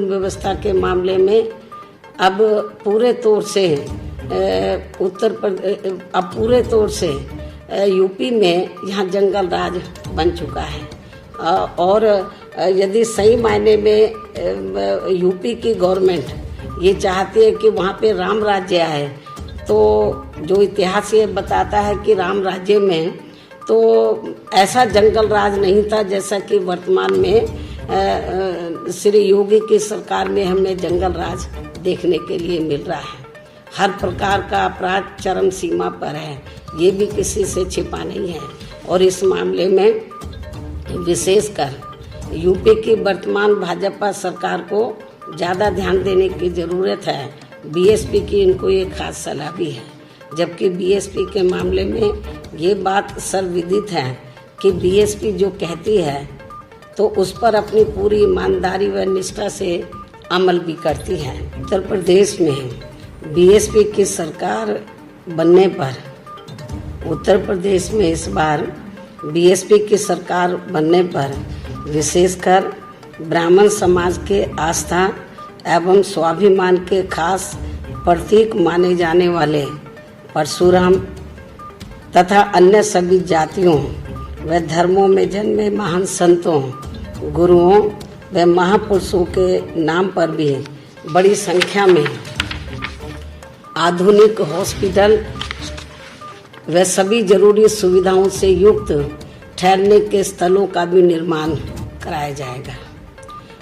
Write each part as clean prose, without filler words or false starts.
व्यवस्था के मामले में अब पूरे तौर से पूरे तौर से यूपी में यहाँ जंगल राज बन चुका है। और यदि सही मायने में यूपी की गवर्नमेंट ये चाहती है कि वहाँ पे राम राज्य आए, तो जो इतिहास ये बताता है कि राम राज्य में तो ऐसा जंगल राज नहीं था जैसा कि वर्तमान में श्री योगी की सरकार में हमें जंगल राज देखने के लिए मिल रहा है। हर प्रकार का अपराध चरम सीमा पर है, ये भी किसी से छिपा नहीं है। और इस मामले में विशेषकर यूपी की वर्तमान भाजपा सरकार को ज़्यादा ध्यान देने की ज़रूरत है। बीएसपी की इनको ये खास सलाह भी है, जबकि बीएसपी के मामले में ये बात सर्वविदित है कि बीएसपी जो कहती है तो उस पर अपनी पूरी ईमानदारी व निष्ठा से अमल भी करती है। उत्तर प्रदेश में बीएसपी की सरकार बनने पर, उत्तर प्रदेश में इस बार बीएसपी की सरकार बनने पर विशेषकर ब्राह्मण समाज के आस्था एवं स्वाभिमान के खास प्रतीक माने जाने वाले परशुराम तथा अन्य सभी जातियों व धर्मों में जन्मे महान संतों, गुरुओं व महापुरुषों के नाम पर भी बड़ी संख्या में आधुनिक हॉस्पिटल व सभी जरूरी सुविधाओं से युक्त ठहरने के स्थलों का भी निर्माण कराया जाएगा।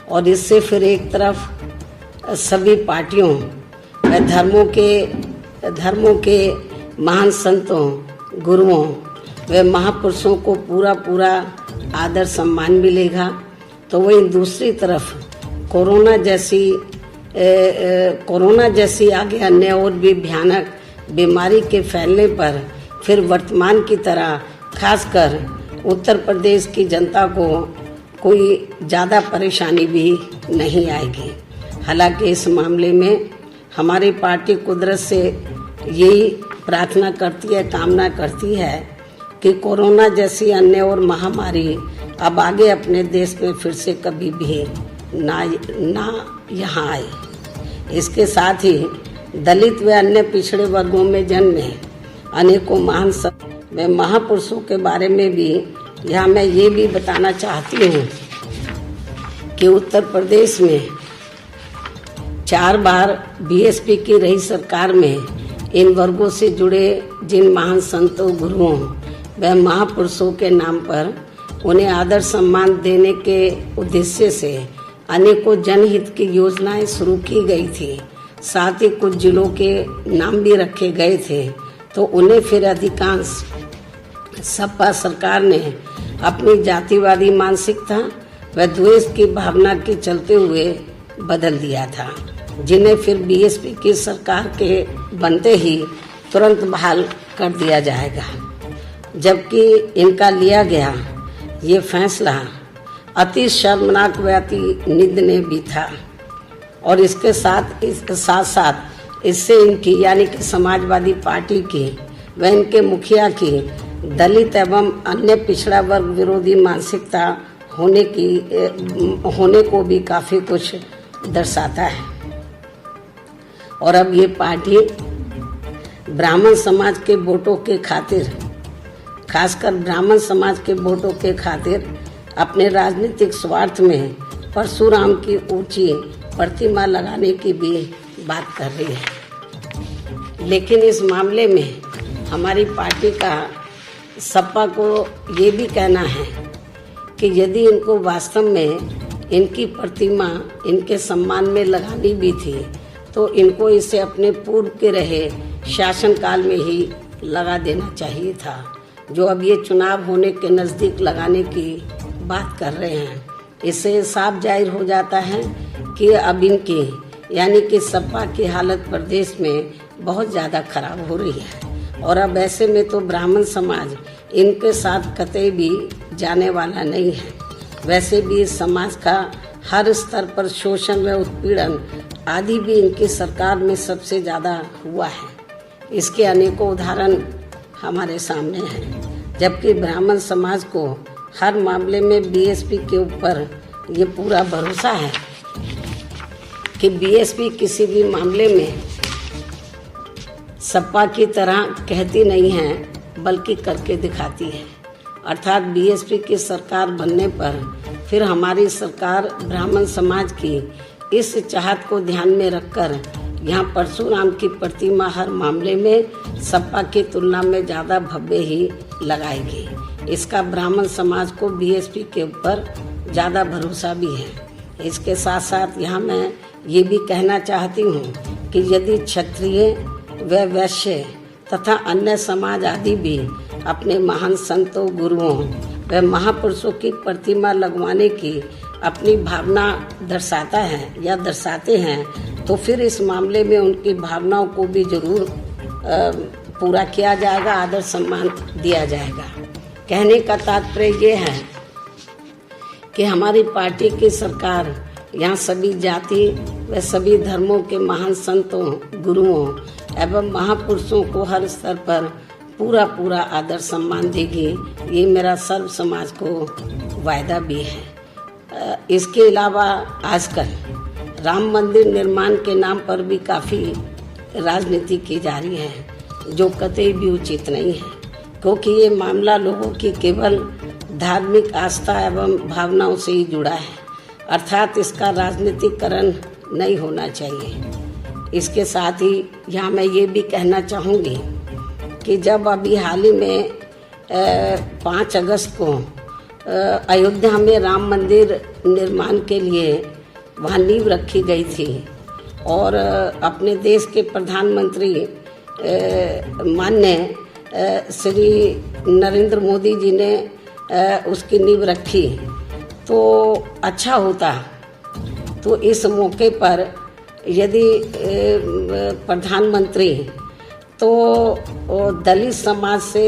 और इससे फिर एक तरफ सभी पार्टियों व धर्मों के महान संतों, गुरुओं व महापुरुषों को पूरा आदर सम्मान मिलेगा। तो वहीं दूसरी तरफ कोरोना जैसी आगे अन्य और भी भयानक बीमारी के फैलने पर फिर वर्तमान की तरह खासकर उत्तर प्रदेश की जनता को कोई ज़्यादा परेशानी भी नहीं आएगी। हालांकि इस मामले में हमारी पार्टी कुदरत से यही प्रार्थना करती है, कामना करती है कि कोरोना जैसी अन्य और महामारी अब आगे अपने देश में फिर से कभी भी ना यहाँ आए। इसके साथ ही दलित व अन्य पिछड़े वर्गों में जन्मे अनेकों महान संत व महापुरुषों के बारे में भी यहाँ मैं ये भी बताना चाहती हूँ कि उत्तर प्रदेश में 4 बार बीएसपी की रही सरकार में इन वर्गों से जुड़े जिन महान संतों, गुरुओं व महापुरुषों के नाम पर उन्हें आदर सम्मान देने के उद्देश्य से अनेकों जनहित की योजनाएं शुरू की गई थी। साथ ही कुछ जिलों के नाम भी रखे गए थे, तो उन्हें फिर अधिकांश सपा सरकार ने अपनी जातिवादी मानसिकता व द्वेष की भावना के चलते हुए बदल दिया था, जिन्हें फिर बीएसपी की सरकार के बनते ही तुरंत बहाल कर दिया जाएगा। जबकि इनका लिया गया ये फैसला अति शर्मनाक व अति निंदनीय भी था। और इसके साथ इससे इनकी यानी कि समाजवादी पार्टी की व इनके मुखिया की दलित एवं अन्य पिछड़ा वर्ग विरोधी मानसिकता होने को भी काफी कुछ दर्शाता है। और अब ये पार्टी ब्राह्मण समाज के वोटों के खातिर, खासकर ब्राह्मण समाज के वोटों के खातिर अपने राजनीतिक स्वार्थ में परशुराम की ऊंची प्रतिमा लगाने की भी बात कर रही है। लेकिन इस मामले में हमारी पार्टी का सपा को ये भी कहना है कि यदि इनको वास्तव में इनकी प्रतिमा इनके सम्मान में लगानी भी थी तो इनको इसे अपने पूर्व के रहे शासनकाल में ही लगा देना चाहिए था। जो अब ये चुनाव होने के नज़दीक लगाने की बात कर रहे हैं, इससे साफ जाहिर हो जाता है कि अब इनकी यानी कि सपा की हालत प्रदेश में बहुत ज़्यादा खराब हो रही है। और अब ऐसे में तो ब्राह्मण समाज इनके साथ कतई भी जाने वाला नहीं है। वैसे भी इस समाज का हर स्तर पर शोषण व उत्पीड़न आदि भी इनकी सरकार में सबसे ज़्यादा हुआ है। इसके अनेकों उदाहरण हमारे सामने हैं। जबकि ब्राह्मण समाज को हर मामले में बीएसपी के ऊपर ये पूरा भरोसा है कि बीएसपी किसी भी मामले में सपा की तरह कहती नहीं है बल्कि करके दिखाती है। अर्थात बीएसपी की सरकार बनने पर फिर हमारी सरकार ब्राह्मण समाज की इस चाहत को ध्यान में रखकर यहाँ परशुराम की प्रतिमा हर मामले में सपा की तुलना में ज़्यादा भव्य ही लगाएगी। इसका ब्राह्मण समाज को बीएसपी के ऊपर ज़्यादा भरोसा भी है। इसके साथ साथ यहाँ मैं ये भी कहना चाहती हूँ कि यदि क्षत्रिय व वैश्य तथा अन्य समाज आदि भी अपने महान संतों, गुरुओं व महापुरुषों की प्रतिमा लगवाने की अपनी भावना दर्शाता है या दर्शाते हैं, तो फिर इस मामले में उनकी भावनाओं को भी जरूर पूरा किया जाएगा, आदर सम्मान दिया जाएगा। कहने का तात्पर्य ये है कि हमारी पार्टी की सरकार यहाँ सभी जाति व सभी धर्मों के महान संतों, गुरुओं एवं महापुरुषों को हर स्तर पर पूरा आदर सम्मान देगी। ये मेरा सर्व समाज को वायदा भी है। इसके अलावा आजकल राम मंदिर निर्माण के नाम पर भी काफ़ी राजनीति की जा रही है, जो कतई भी उचित नहीं है, क्योंकि ये मामला लोगों की केवल धार्मिक आस्था एवं भावनाओं से ही जुड़ा है। अर्थात इसका राजनीतिकरण नहीं होना चाहिए। इसके साथ ही यहाँ मैं ये भी कहना चाहूँगी कि जब अभी हाल ही में 5 अगस्त को अयोध्या में राम मंदिर निर्माण के लिए वहाँ नींव रखी गई थी और अपने देश के प्रधानमंत्री माननीय श्री नरेंद्र मोदी जी ने उसकी नींव रखी, तो अच्छा होता। तो इस मौके पर यदि प्रधानमंत्री तो दलित समाज से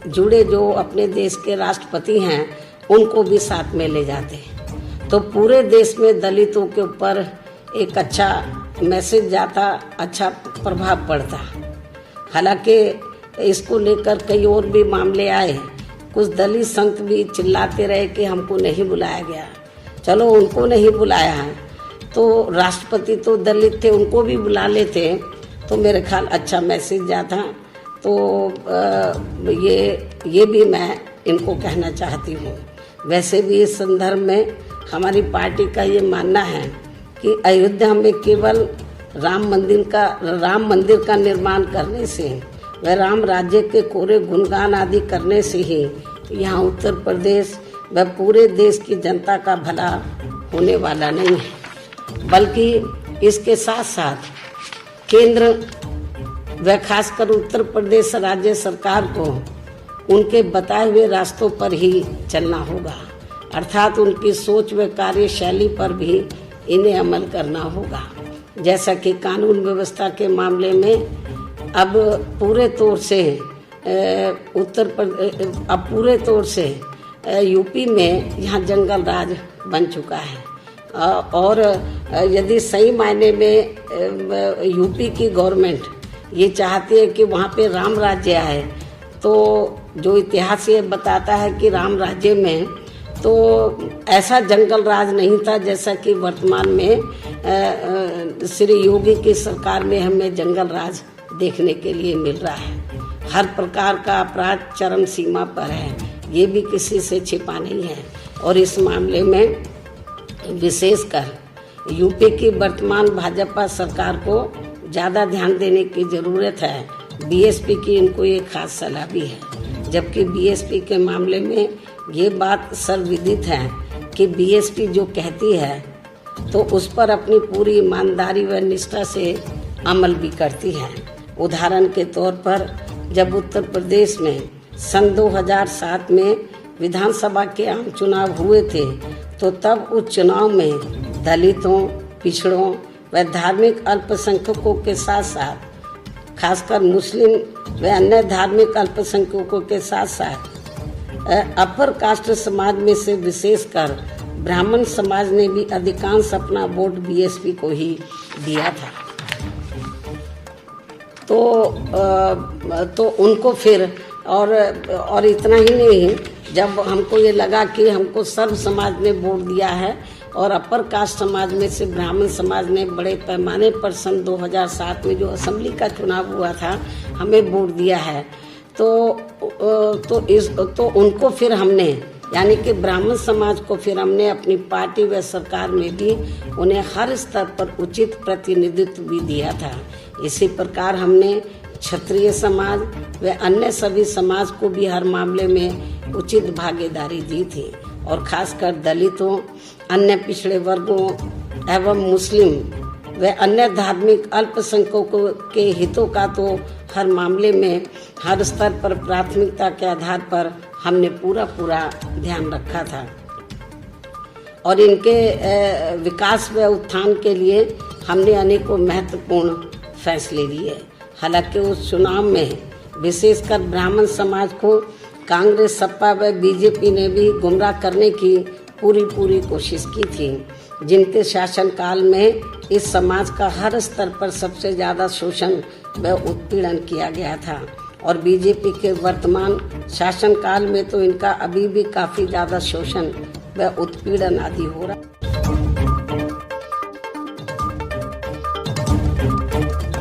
जुड़े जो अपने देश के राष्ट्रपति हैं उनको भी साथ में ले जाते, तो पूरे देश में दलितों के ऊपर एक अच्छा मैसेज जाता, अच्छा प्रभाव पड़ता। हालांकि इसको लेकर कई और भी मामले आए, कुछ दलित संत भी चिल्लाते रहे कि हमको नहीं बुलाया गया। चलो उनको नहीं बुलाया है तो राष्ट्रपति तो दलित थे, उनको भी बुला लेते तो मेरे ख्याल अच्छा मैसेज जाता। तो ये भी मैं इनको कहना चाहती हूँ। वैसे भी इस संदर्भ में हमारी पार्टी का ये मानना है कि अयोध्या में केवल राम मंदिर का निर्माण करने से व राम राज्य के कोरे गुणगान आदि करने से ही यहाँ उत्तर प्रदेश व पूरे देश की जनता का भला होने वाला नहीं है, बल्कि इसके साथ साथ केंद्र व खासकर उत्तर प्रदेश राज्य सरकार को उनके बताए हुए रास्तों पर ही चलना होगा। अर्थात उनकी सोच व कार्यशैली पर भी इन्हें अमल करना होगा। जैसा कि कानून व्यवस्था के मामले में अब पूरे तौर से यूपी में यहाँ जंगल राज बन चुका है और यदि सही मायने में यूपी की गवर्नमेंट ये चाहती है कि वहाँ पे राम राज्य आए, तो जो इतिहास ये बताता है कि राम राज्य में तो ऐसा जंगल राज नहीं था जैसा कि वर्तमान में श्री योगी की सरकार में हमें जंगल राज देखने के लिए मिल रहा है। हर प्रकार का अपराध चरम सीमा पर है, ये भी किसी से छिपा नहीं है। और इस मामले में विशेषकर यूपी की वर्तमान भाजपा सरकार को ज़्यादा ध्यान देने की ज़रूरत है। बीएसपी की इनको ये खास सलाह भी है, जबकि बीएसपी के मामले में ये बात सर्वविदित है कि बीएसपी जो कहती है तो उस पर अपनी पूरी ईमानदारी व निष्ठा से अमल भी करती है। उदाहरण के तौर पर जब उत्तर प्रदेश में सन 2007 में विधानसभा के आम चुनाव हुए थे, तो तब उस चुनाव में दलितों, पिछड़ों व धार्मिक अल्पसंख्यकों के साथ साथ खासकर मुस्लिम व अन्य धार्मिक अल्पसंख्यकों के साथ साथ अपर कास्ट समाज में से विशेषकर ब्राह्मण समाज ने भी अधिकांश अपना वोट बीएसपी को ही दिया था। तो उनको फिर और इतना ही नहीं, जब हमको ये लगा कि हमको सर्व समाज ने वोट दिया है और अपर कास्ट समाज में से ब्राह्मण समाज ने बड़े पैमाने पर सन 2007 में जो असेंबली का चुनाव हुआ था हमें वोट दिया है, तो उनको फिर हमने, यानी कि ब्राह्मण समाज को फिर हमने अपनी पार्टी व सरकार में भी उन्हें हर स्तर पर उचित प्रतिनिधित्व भी दिया था। इसी प्रकार हमने क्षत्रिय समाज व अन्य सभी समाज को भी हर मामले में उचित भागीदारी दी थी और खासकर दलितों, अन्य पिछड़े वर्गों एवं मुस्लिम व अन्य धार्मिक अल्पसंख्यकों के हितों का तो हर मामले में हर स्तर पर प्राथमिकता के आधार पर हमने पूरा ध्यान रखा था और इनके विकास व उत्थान के लिए हमने अनेकों महत्वपूर्ण फैसले लिए। हालांकि उस चुनाव में विशेषकर ब्राह्मण समाज को कांग्रेस, सपा व बीजेपी ने भी गुमराह करने की पूरी कोशिश की थी, जिनके शासनकाल में इस समाज का हर स्तर पर सबसे ज्यादा शोषण व उत्पीड़न किया गया था और बीजेपी के वर्तमान शासनकाल में तो इनका अभी भी काफी ज्यादा शोषण व उत्पीड़न आदि हो रहा है।